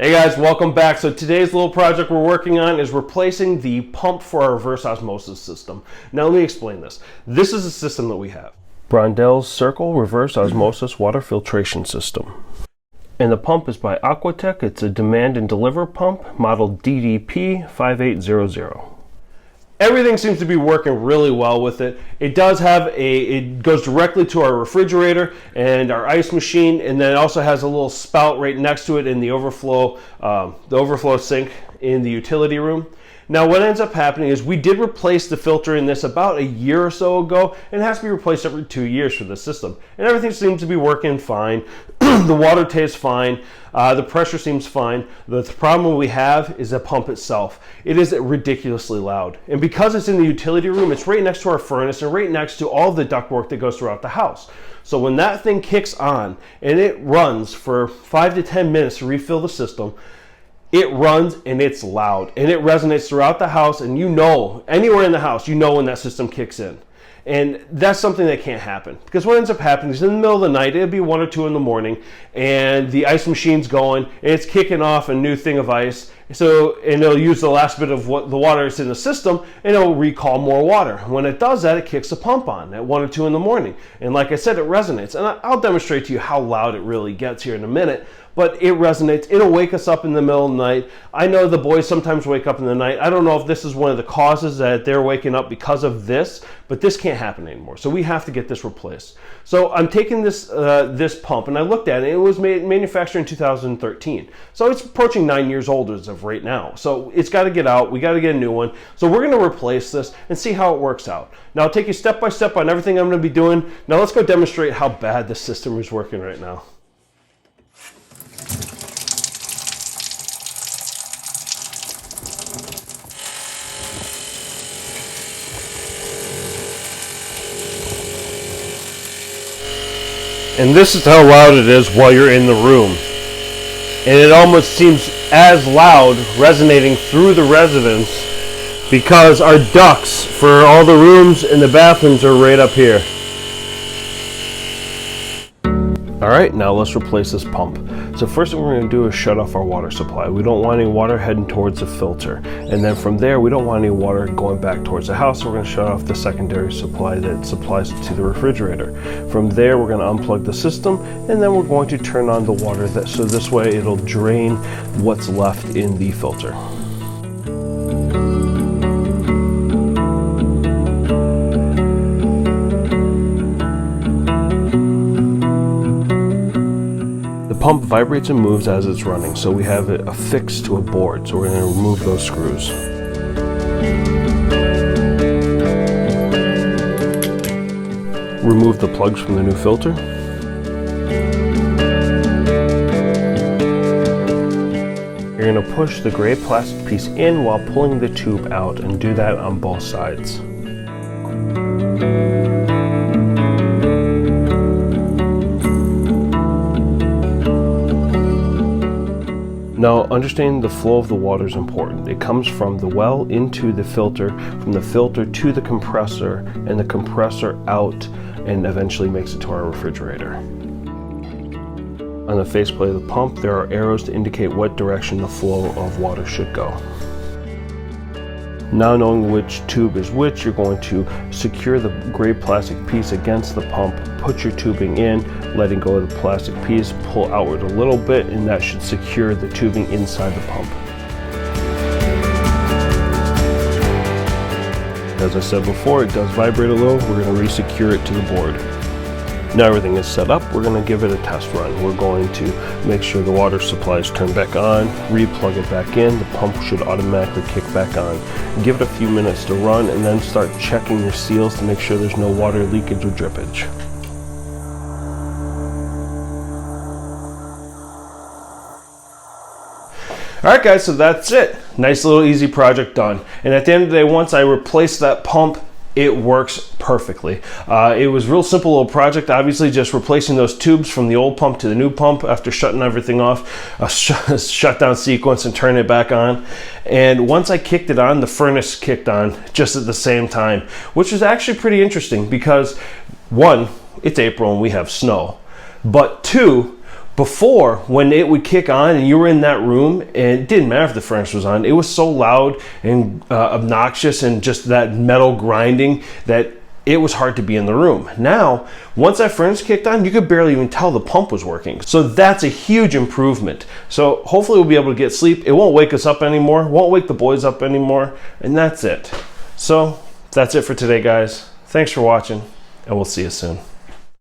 Hey guys, welcome back. So today's little project we're working on is replacing the pump for our reverse osmosis system. Now let me explain this. This is a system that we have. Brondell's Circle Reverse Osmosis Water Filtration System. And the pump is by Aquatec. It's a demand and deliver pump, model DDP5800. Everything seems to be working really well with it. It does have it goes directly to our refrigerator and our ice machine, and then it also has a little spout right next to it in the overflow sink in the utility room. Now what ends up happening is we did replace the filter in this about a year or so ago, and it has to be replaced every 2 years for the system. And everything seems to be working fine. The water tastes fine. The pressure seems fine. The problem we have is the pump itself. It is ridiculously loud. And because it's in the utility room, it's right next to our furnace and right next to all the ductwork that goes throughout the house. So when that thing kicks on and it runs for 5 to 10 minutes to refill the system, it runs and it's loud and it resonates throughout the house, and you know, anywhere in the house, you know when that system kicks in. And that's something that can't happen, because what ends up happening is in the middle of the night, it'll be 1 or 2 in the morning, and the ice machine's going and it's kicking off a new thing of ice. So, and it'll use the last bit of what the water is in the system, and it'll recall more water. When it does that, it kicks the pump on at 1 or 2 in the morning. And like I said, it resonates. And I'll demonstrate to you how loud it really gets here in a minute. But it resonates. It'll wake us up in the middle of the night. I know the boys sometimes wake up in the night. I don't know if this is one of the causes that they're waking up because of this, but this can't happen anymore. So we have to get this replaced. So I'm taking this this pump, and I looked at it. It was manufactured in 2013. So it's approaching 9 years old as of right now. So it's got to get out. We got to get a new one. So we're going to replace this and see how it works out. Now I'll take you step by step on everything I'm going to be doing. Now let's go demonstrate how bad this system is working right now. And this is how loud it is while you're in the room. And it almost seems as loud resonating through the residence because our ducts for all the rooms and the bathrooms are right up here. Alright, now let's replace this pump. So first thing we're going to do is shut off our water supply. We don't want any water heading towards the filter. And then from there, we don't want any water going back towards the house, so we're going to shut off the secondary supply that supplies it to the refrigerator. From there, we're going to unplug the system, and then we're going to turn on the water, so this way it'll drain what's left in the filter. The pump vibrates and moves as it's running, so we have it affixed to a board, so we're going to remove those screws. Remove the plugs from the new filter. You're going to push the gray plastic piece in while pulling the tube out, and do that on both sides. Now, understanding the flow of the water is important. It comes from the well into the filter, from the filter to the compressor, and the compressor out, and eventually makes it to our refrigerator. On the faceplate of the pump, there are arrows to indicate what direction the flow of water should go. Now knowing which tube is which, you're going to secure the gray plastic piece against the pump, put your tubing in, letting go of the plastic piece, pull outward a little bit, and that should secure the tubing inside the pump. As I said before, it does vibrate a little. We're going to re-secure it to the board. Now everything is set up, we're going to give it a test run. We're going to make sure the water supply is turned back on, re-plug it back in, the pump should automatically kick back on. Give it a few minutes to run, and then start checking your seals to make sure there's no water leakage or drippage. Alright guys, so that's it. Nice little easy project done. And at the end of the day, once I replace that pump, it works perfectly. It was a real simple little project, obviously just replacing those tubes from the old pump to the new pump after shutting everything off, a shutdown sequence and turning it back on. And once I kicked it on, the furnace kicked on just at the same time, which was actually pretty interesting because one, it's April and we have snow, but two, Before, when it would kick on and you were in that room, and it didn't matter if the furnace was on, it was so loud and obnoxious and just that metal grinding that it was hard to be in the room. Now, once that furnace kicked on, you could barely even tell the pump was working. So that's a huge improvement. So hopefully we'll be able to get sleep. It won't wake us up anymore, won't wake the boys up anymore, and that's it. So that's it for today, guys. Thanks for watching, and we'll see you soon.